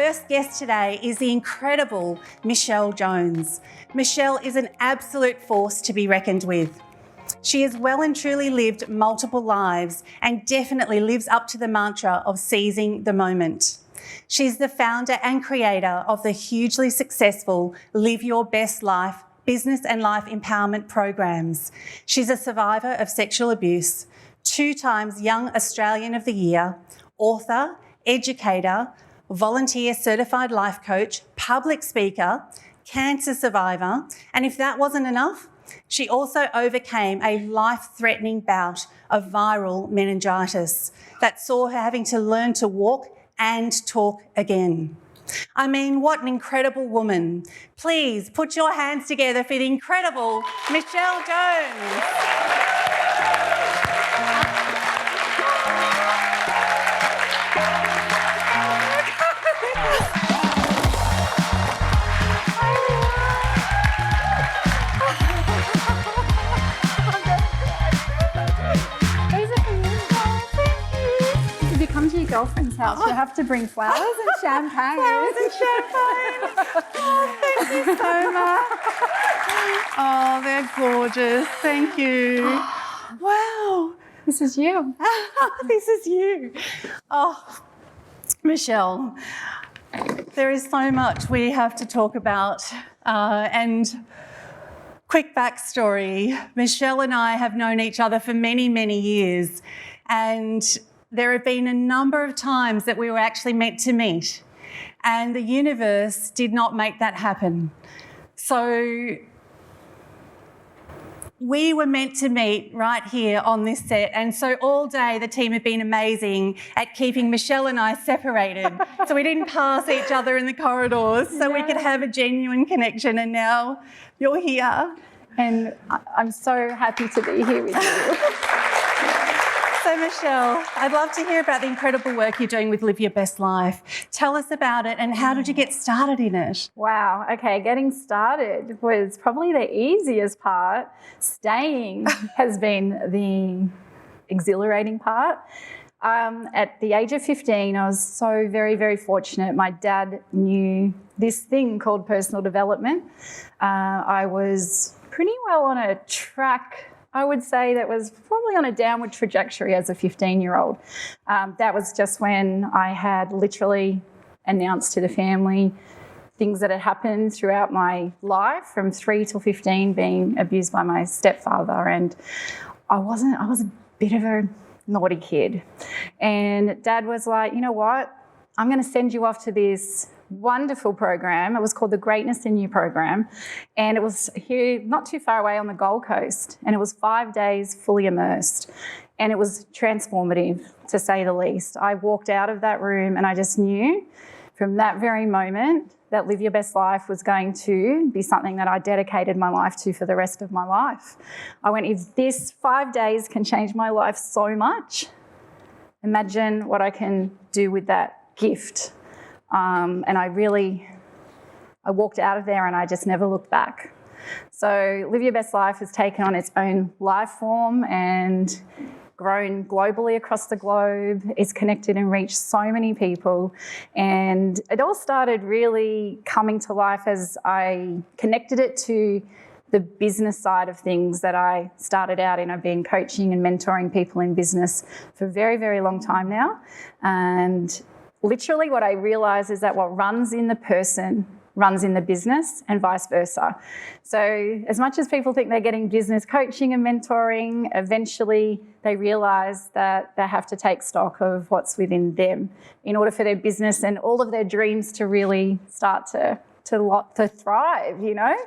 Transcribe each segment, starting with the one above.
first guest today is the incredible Michele Jones. Michele is an absolute force to be reckoned with. She has well and truly lived multiple lives and definitely lives up to the mantra of seizing the moment. She's the founder and creator of the hugely successful Live Your Best Life business and life empowerment programs. She's a survivor of sexual abuse, 2 times Young Australian of the Year, author, educator, volunteer certified life coach, public speaker, cancer survivor, and if that wasn't enough, she also overcame a life-threatening bout of viral meningitis that saw her having to learn to walk and talk again. I mean, what an incredible woman. Please put your hands together for the incredible Michele Jones. Come to your girlfriend's house, you have to bring flowers and champagne. Flowers and champagne. Oh, thank you so much. Oh, they're gorgeous. Thank you. Wow. This is you. This is you. Oh, Michele, there is so much we have to talk about. And quick backstory, Michele and I have known each other for many, many years. And there have been a number of times that we were actually meant to meet, and the universe did not make that happen. So we were meant to meet right here on this set, and so all day the team have been amazing at keeping Michele and I separated so we didn't pass each other in the corridors so we could have a genuine connection, and now you're here. And I'm so happy to be here with you. So Michele, I'd love to hear about the incredible work you're doing with Live Your Best Life. Tell us about it and how did you get started in it? Wow, okay, getting started was probably the easiest part. Staying has been the exhilarating part. At the age of 15, I was so very, very fortunate. My dad knew this thing called personal development. I was pretty well on a track, I would say, that was probably on a downward trajectory as a 15-year-old. That was just when I had literally announced to the family things that had happened throughout my life from 3 till 15, being abused by my stepfather. And I was a bit of a naughty kid. And Dad was like, you know what? I'm going to send you off to this wonderful program. It was called the Greatness in You program, and it was here not too far away on the Gold Coast, and it was 5 days fully immersed, and it was transformative, to say the least. I walked out of that room and I just knew from that very moment that Live Your Best Life was going to be something that I dedicated my life to for the rest of my life. I went, if this 5 days can change my life so much, imagine what I can do with that gift. And I walked out of there and I just never looked back. So Live Your Best Life has taken on its own life form and grown globally across the globe. It's connected and reached so many people. And it all started really coming to life as I connected it to the business side of things that I started out in. I've been coaching and mentoring people in business for a very, very long time now. And literally what I realise is that what runs in the person runs in the business and vice versa. So as much as people think they're getting business coaching and mentoring, eventually they realise that they have to take stock of what's within them in order for their business and all of their dreams to really start to thrive,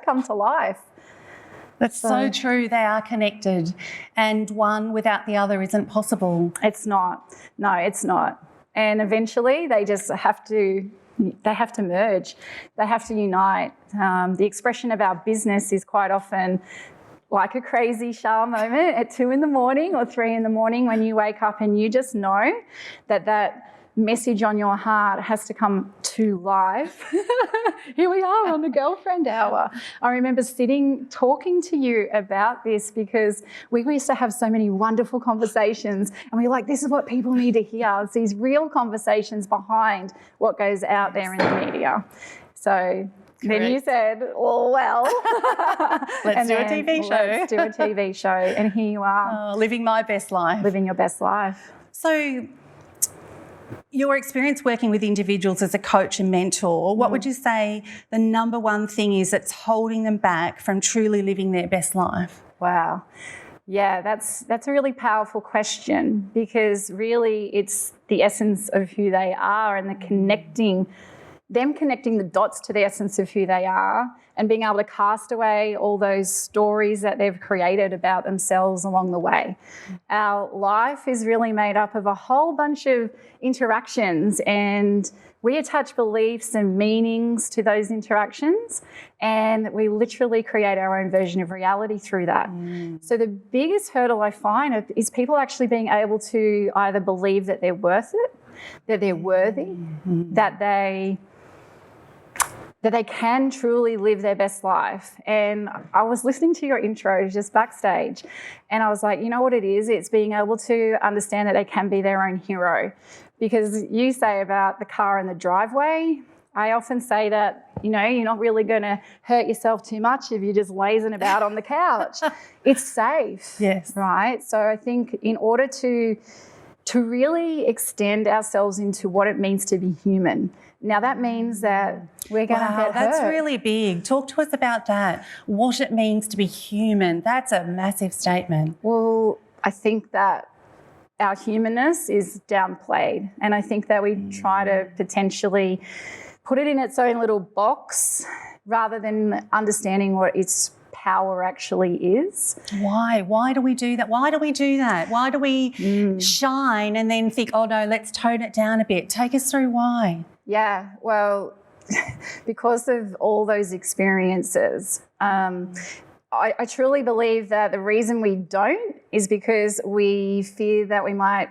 come to life. That's so true. They are connected, and one without the other isn't possible. It's not. No, it's not. And eventually they just have to merge. They have to unite. The expression of our business is quite often like a crazy Shar moment at 2 in the morning or 3 in the morning when you wake up and you just know that message on your heart has to come to life. Here we are on the girlfriend hour. I remember talking to you about this because we used to have so many wonderful conversations, and we were like, this is what people need to hear. It's these real conversations behind what goes out there in the media. So then you said, oh, well. Let's do a TV show. Let's do a TV show. And here you are. Living my best life. Living your best life. So your experience working with individuals as a coach and mentor, what would you say the number one thing is that's holding them back from truly living their best life? Wow. Yeah, that's a really powerful question, because really it's the essence of who they are, and connecting the dots to the essence of who they are, and being able to cast away all those stories that they've created about themselves along the way. Our life is really made up of a whole bunch of interactions, and we attach beliefs and meanings to those interactions, and we literally create our own version of reality through that. So the biggest hurdle I find is people actually being able to either believe that they're worth it, that they're worthy, that they can truly live their best life. And I was listening to your intro just backstage, and I was like, you know what it is? It's being able to understand that they can be their own hero. Because you say about the car in the driveway, I often say that, you know, you're not really going to hurt yourself too much if you're just lazing about on the couch. It's safe. Yes. Right? So I think in order to really extend ourselves into what it means to be human. Now, that means that we're going to get hurt. That's really big. Talk to us about that, what it means to be human. That's a massive statement. Well, I think that our humanness is downplayed, and I think that we try to potentially put it in its own little box rather than understanding what its power actually is. Why? Why do we do that? Why do we do that? Why do we shine and then think, oh no, let's tone it down a bit? Take us through why. Yeah, well, because of all those experiences, I truly believe that the reason we don't is because we fear that we might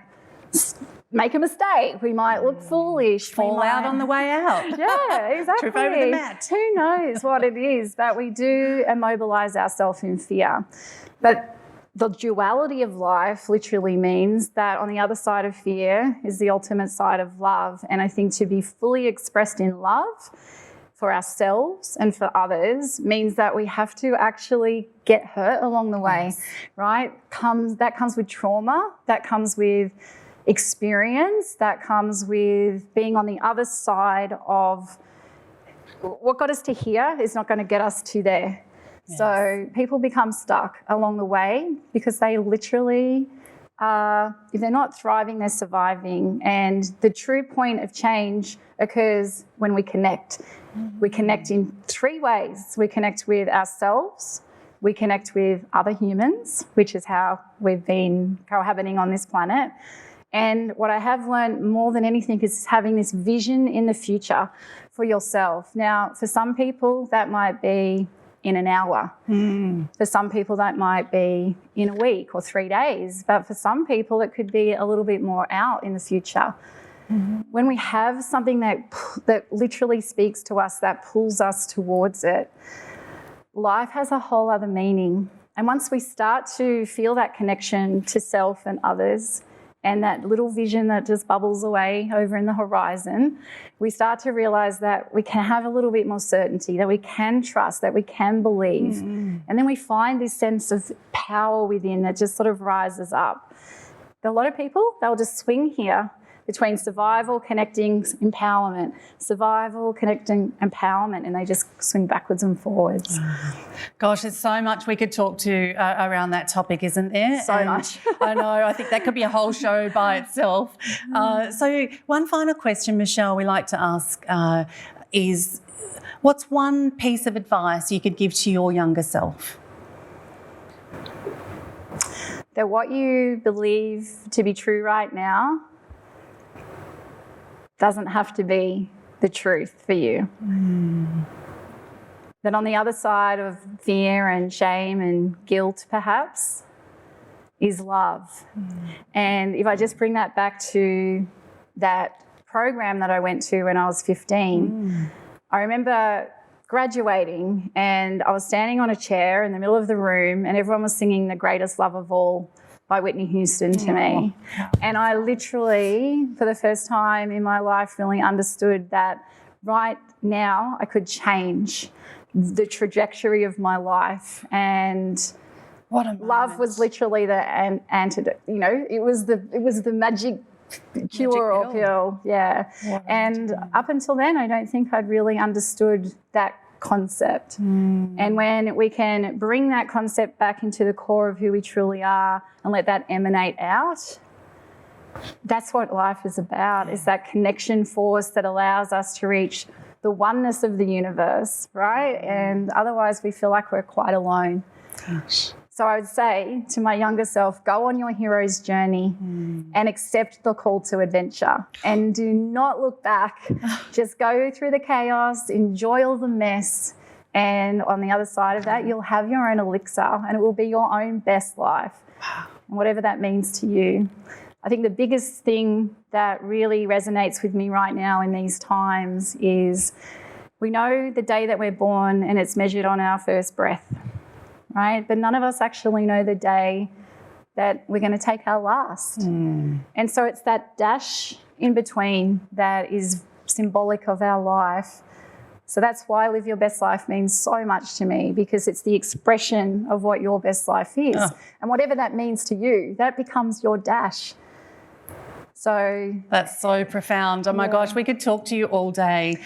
make a mistake. We might look foolish. Fall out on the way out. Yeah, exactly. Trip over the mat. Who knows what it is, but we do immobilise ourselves in fear. But the duality of life literally means that on the other side of fear is the ultimate side of love. And I think to be fully expressed in love for ourselves and for others means that we have to actually get hurt along the way, right? That comes with trauma, that comes with experience, that comes with being on the other side of what got us to here is not going to get us to there. Yes. So people become stuck along the way because they literally if they're not thriving, they're surviving. And the true point of change occurs when we connect. We connect in three ways. We connect with ourselves, we connect with other humans, which is how we've been cohabiting on this planet. And what I have learned more than anything is having this vision in the future for yourself. Now, for some people, that might be in an hour. For some people, that might be in a week or 3 days. But for some people, it could be a little bit more out in the future. When we have something that literally speaks to us, that pulls us towards it, life has a whole other meaning. And once we start to feel that connection to self and others, and that little vision that just bubbles away over in the horizon, we start to realise that we can have a little bit more certainty, that we can trust, that we can believe. And then we find this sense of power within that just sort of rises up. A lot of people, they'll just swing here between survival, connecting, empowerment, survival, connecting, empowerment, and they just swing backwards and forwards. Gosh, there's so much we could talk to around that topic, isn't there? So much. I know. I think that could be a whole show by itself. So one final question, Michele, we like to ask is, what's one piece of advice you could give to your younger self? That what you believe to be true right now doesn't have to be the truth for you. That on the other side of fear and shame and guilt, perhaps, is love. And if I just bring that back to that program that I went to when I was 15. I remember graduating and I was standing on a chair in the middle of the room and everyone was singing The Greatest Love of All by Whitney Houston to me. And I literally, for the first time in my life, really understood that right now I could change the trajectory of my life. And What a moment. love was literally the antidote. You know, it was the magic cure or pill. Yeah. And up until then, I don't think I'd really understood that concept. And when we can bring that concept back into the core of who we truly are and let that emanate out, that's what life is about, is that connection force that allows us to reach the oneness of the universe, right? And otherwise we feel like we're quite alone. Gosh. So I would say to my younger self, go on your hero's journey and accept the call to adventure and do not look back. Just go through the chaos, enjoy all the mess, and on the other side of that, you'll have your own elixir and it will be your own best life, and whatever that means to you. I think the biggest thing that really resonates with me right now in these times is we know the day that we're born and it's measured on our first breath. Right? But none of us actually know the day that we're going to take our last. And so it's that dash in between that is symbolic of our life. So that's why Live Your Best Life means so much to me, because it's the expression of what your best life is. And whatever that means to you, that becomes your dash. So that's so profound. Oh my gosh, we could talk to you all day.